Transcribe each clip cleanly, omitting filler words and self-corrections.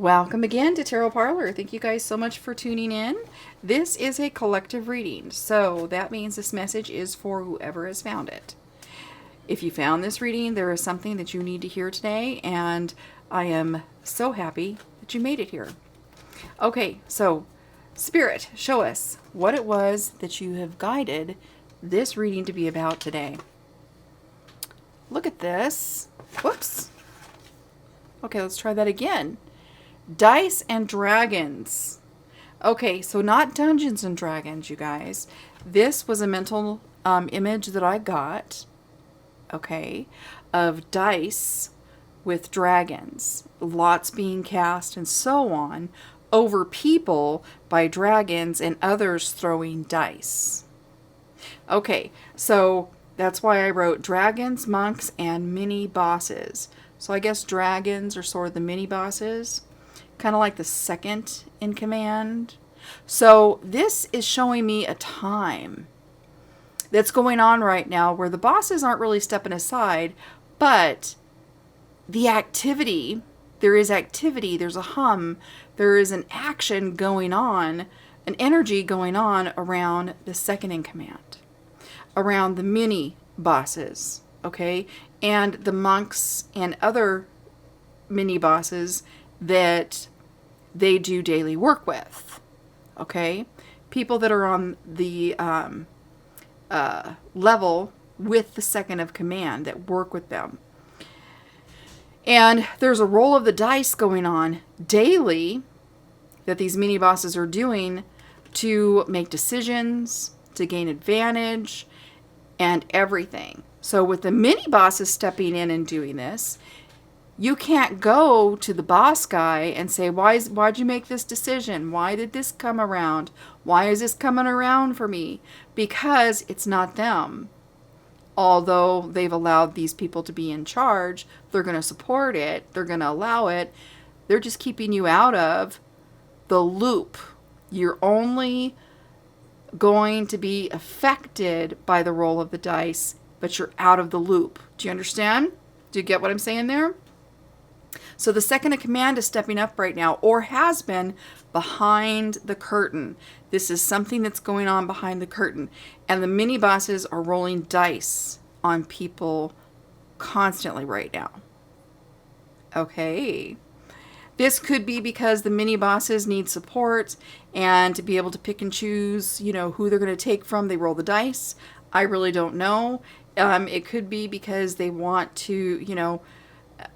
Welcome again to Tarot Parlor. Thank you guys so much for tuning in. This is a collective reading, so that means this message is for whoever has found it. If you found this reading, there is something that you need to hear today, and I am so happy that you made it here. Okay, so Spirit, show us what it was that you have guided this reading to be about today. Look at this. Whoops. Okay, let's try that again. Dice and Dragons. Okay, so not Dungeons and Dragons, you guys. This was a mental image that I got, okay, of dice with dragons. Lots being cast and so on over people by dragons and others throwing dice. Okay, so that's why I wrote dragons, monks, and mini bosses. So I guess dragons are sort of the mini bosses. Kind of like the second in command. So this is showing me a time that's going on right now where the bosses aren't really stepping aside, but the activity, there's a hum, there is an action going on, an energy going on around the second in command, around the mini bosses, okay, and the monks and other mini bosses that they do daily work with, okay? People that are on the level with the second of command that work with them. And there's a roll of the dice going on daily that these mini bosses are doing to make decisions, to gain advantage, and everything. So with the mini bosses stepping in and doing this, you can't go to the boss guy and say, why'd you make this decision? Why did this come around? Why is this coming around for me? Because it's not them. Although they've allowed these people to be in charge, they're going to support it, they're going to allow it. They're just keeping you out of the loop. You're only going to be affected by the roll of the dice, but you're out of the loop. Do you understand? Do you get what I'm saying there? So the second in command is stepping up right now, or has been, behind the curtain. This is something that's going on behind the curtain. And the mini bosses are rolling dice on people constantly right now. Okay. This could be because the mini bosses need support and to be able to pick and choose, who they're going to take from. They roll the dice. I really don't know. It could be because they want to,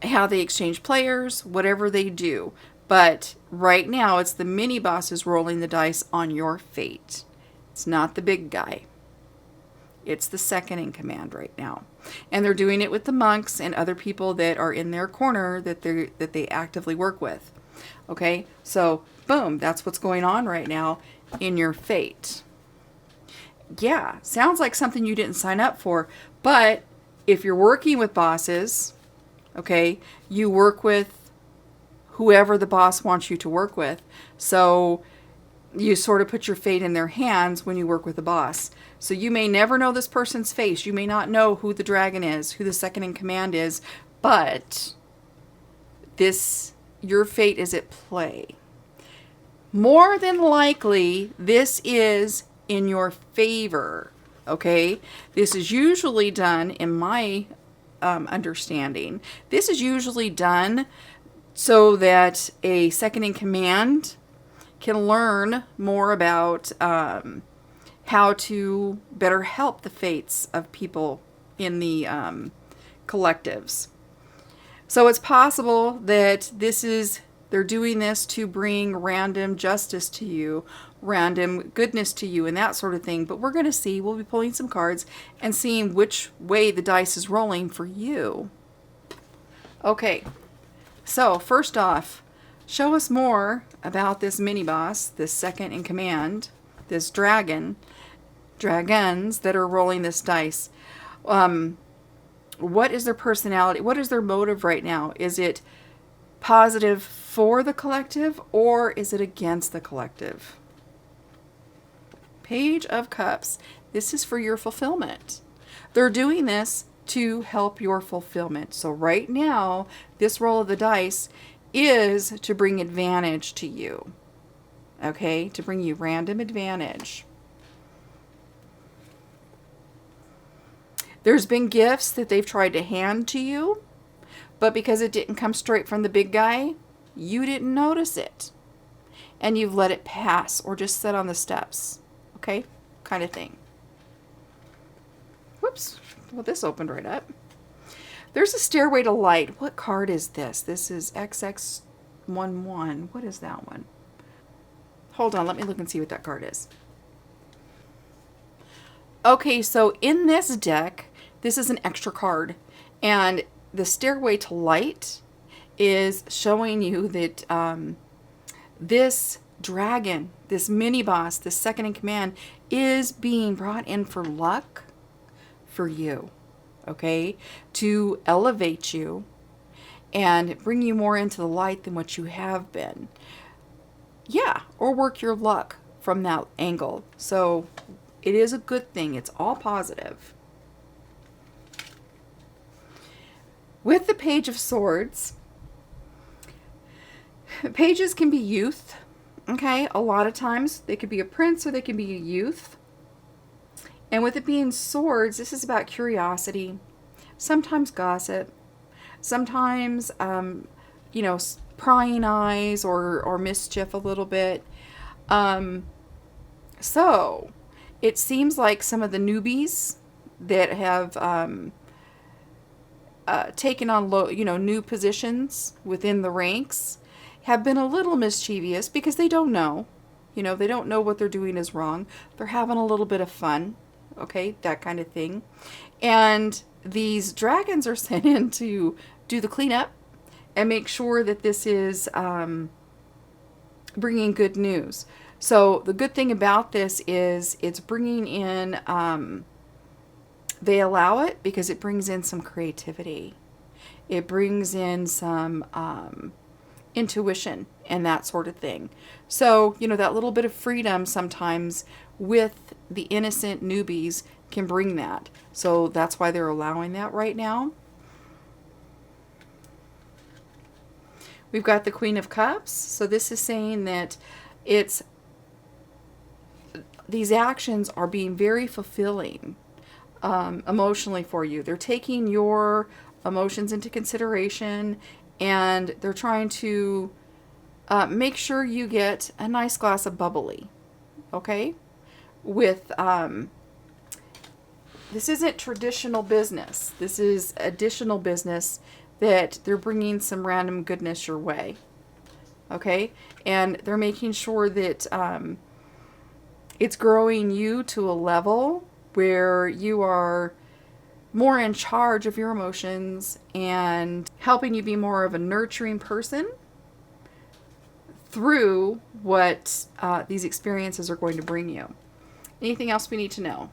how they exchange players, whatever they do. But right now, it's the mini bosses rolling the dice on your fate. It's not the big guy. It's the second in command right now. And they're doing it with the monks and other people that are in their corner that they actively work with. Okay, so boom, that's what's going on right now in your fate. Yeah, sounds like something you didn't sign up for. But if you're working with bosses, okay, you work with whoever the boss wants you to work with. So you sort of put your fate in their hands when you work with the boss. So you may never know this person's face. You may not know who the dragon is, who the second in command is, but your fate is at play. More than likely, this is in your favor, okay? This is usually done, in my understanding, this is usually done so that a second in command can learn more about how to better help the fates of people in the collectives. So it's possible that they're doing this to bring random justice to you, random goodness to you, and that sort of thing. But we're going to see. We'll be pulling some cards and seeing which way the dice is rolling for you. Okay, so first off, show us more about this mini boss, this second in command, this dragons that are rolling this dice. What is their personality? What is their motive right now? Is it positive for the collective, or is it against the collective? Page of Cups. This is for your fulfillment. They're doing this to help your fulfillment. So right now, this roll of the dice is to bring advantage to you. Okay? To bring you random advantage. There's been gifts that they've tried to hand to you, but because it didn't come straight from the big guy, you didn't notice it. And you've let it pass or just sit on the steps. Okay? Kind of thing. Whoops. Well, this opened right up. There's a stairway to light. What card is this? This is XX11. What is that one? Hold on. Let me look and see what that card is. Okay, so in this deck, this is an extra card. And the stairway to light is showing you that this dragon, this mini boss, this second in command, is being brought in for luck for you, okay? To elevate you and bring you more into the light than what you have been. Yeah, or work your luck from that angle. So it is a good thing. It's all positive. With the Page of Swords, pages can be youth, okay? A lot of times they could be a prince or they can be a youth. And with it being swords, this is about curiosity, sometimes gossip, sometimes, you know, prying eyes or mischief a little bit. So it seems like some of the newbies that have taken on new positions within the ranks have been a little mischievous because they don't know. You know, they don't know what they're doing is wrong. They're having a little bit of fun. Okay, that kind of thing. And these dragons are sent in to do the cleanup and make sure that this is bringing good news. So the good thing about this is it's bringing in, they allow it because it brings in some creativity. It brings in some intuition and that sort of thing. So, you know, that little bit of freedom sometimes with the innocent newbies can bring that. So that's why they're allowing that right now. We've got the Queen of Cups. So this is saying that these actions are being very fulfilling emotionally for you. They're taking your emotions into consideration and they're trying to make sure you get a nice glass of bubbly. Okay? With, this isn't traditional business. This is additional business that they're bringing some random goodness your way. Okay? And they're making sure that it's growing you to a level where you are more in charge of your emotions and helping you be more of a nurturing person through what these experiences are going to bring you. Anything else we need to know?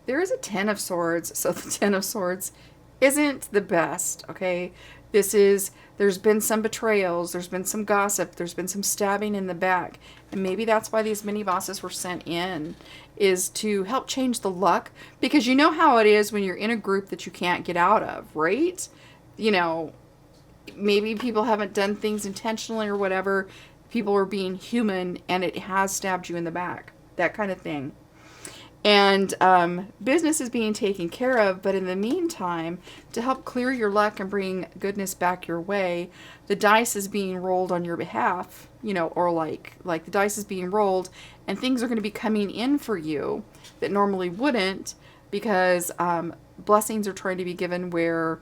There is a Ten of Swords, so the Ten of Swords isn't the best, okay? There's been some betrayals, there's been some gossip, there's been some stabbing in the back, and maybe that's why these mini bosses were sent in, is to help change the luck, because you know how it is when you're in a group that you can't get out of, right? You know, maybe people haven't done things intentionally or whatever, people are being human, and it has stabbed you in the back, that kind of thing. And business is being taken care of, but in the meantime, to help clear your luck and bring goodness back your way, the dice is being rolled on your behalf, you know, or like the dice is being rolled, and things are going to be coming in for you that normally wouldn't, because blessings are trying to be given where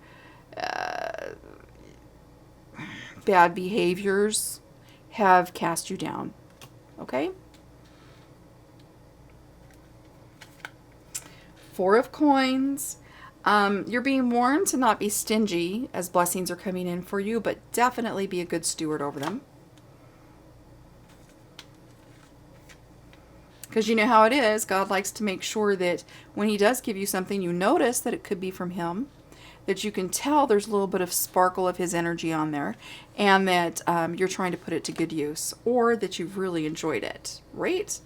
bad behaviors have cast you down. Okay? Four of Coins. You're being warned to not be stingy as blessings are coming in for you, but definitely be a good steward over them. Because you know how it is. God likes to make sure that when he does give you something, you notice that it could be from him, that you can tell there's a little bit of sparkle of his energy on there, and that you're trying to put it to good use, or that you've really enjoyed it, right?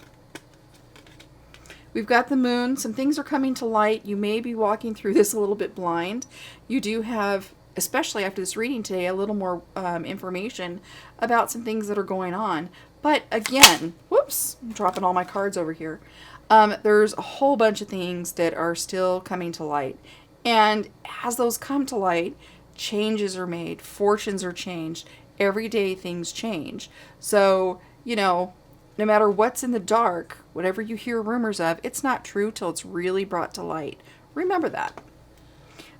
We've got the Moon. Some things are coming to light. You may be walking through this a little bit blind. You do have especially after this reading today, a little more information about some things that are going on. But again, whoops, I'm dropping all my cards over here. There's a whole bunch of things that are still coming to light. And as those come to light, changes are made, fortunes are changed. Every day things change. So, no matter what's in the dark, whatever you hear rumors of, it's not true till it's really brought to light. Remember that.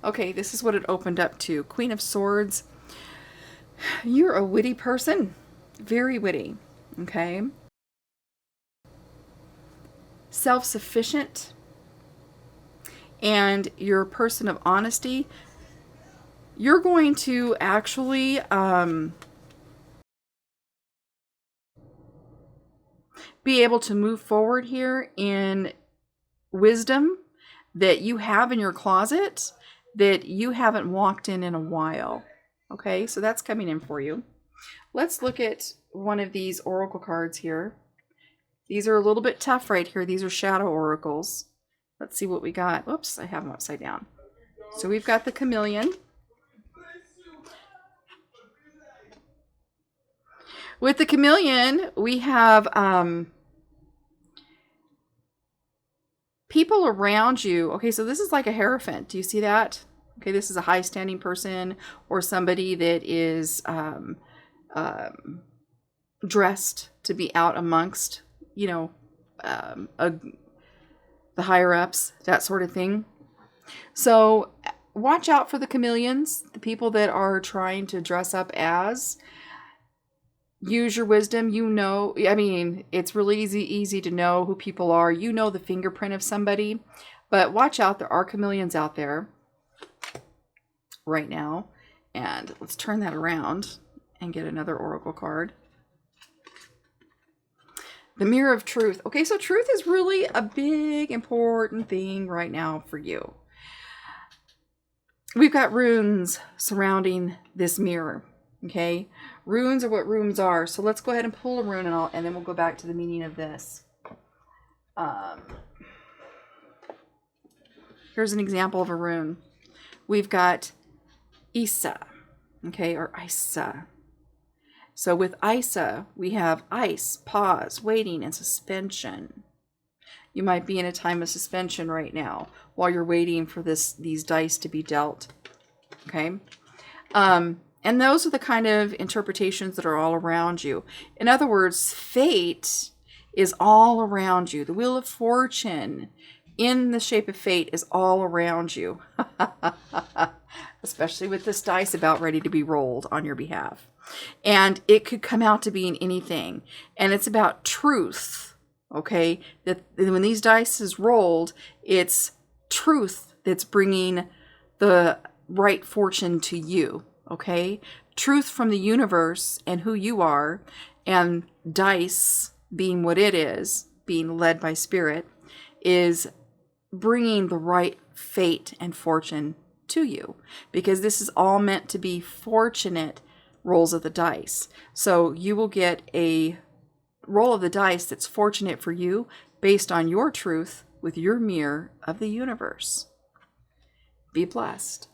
Okay, this is what it opened up to. Queen of Swords. You're a witty person. Very witty. Okay. Self-sufficient. And you're a person of honesty. You're going to actually be able to move forward here in wisdom that you have in your closet that you haven't walked in a while. Okay, so that's coming in for you. Let's look at one of these oracle cards here. These are a little bit tough right here. These are shadow oracles. Let's see what we got. Whoops, I have them upside down. So we've got the Chameleon. With the Chameleon, we have people around you. Okay, so this is like a Hierophant. Do you see that? Okay, this is a high-standing person or somebody that is dressed to be out amongst, the higher-ups, that sort of thing. So watch out for the chameleons, the people that are trying to dress up as. Use your wisdom. It's really easy to know who people are. You know the fingerprint of somebody. But watch out, there are chameleons out there right now. And let's turn that around and get another oracle card. The Mirror of Truth. Okay, so truth is really a big, important thing right now for you. We've got runes surrounding this mirror. Okay, runes are what runes are. So let's go ahead and pull a rune and then we'll go back to the meaning of this. Here's an example of a rune. We've got Isa, okay, or Isa. So with Isa, we have ice, pause, waiting, and suspension. You might be in a time of suspension right now while you're waiting for these dice to be dealt. Okay? And those are the kind of interpretations that are all around you. In other words, fate is all around you. The Wheel of Fortune in the shape of fate is all around you. Especially with this dice about ready to be rolled on your behalf. And it could come out to being anything. And it's about truth. Okay? That when these dice is rolled, it's truth that's bringing the right fortune to you. Okay? Truth from the universe and who you are, and dice being what it is, being led by spirit, is bringing the right fate and fortune to you. Because this is all meant to be fortunate rolls of the dice. So you will get a roll of the dice that's fortunate for you based on your truth with your mirror of the universe. Be blessed.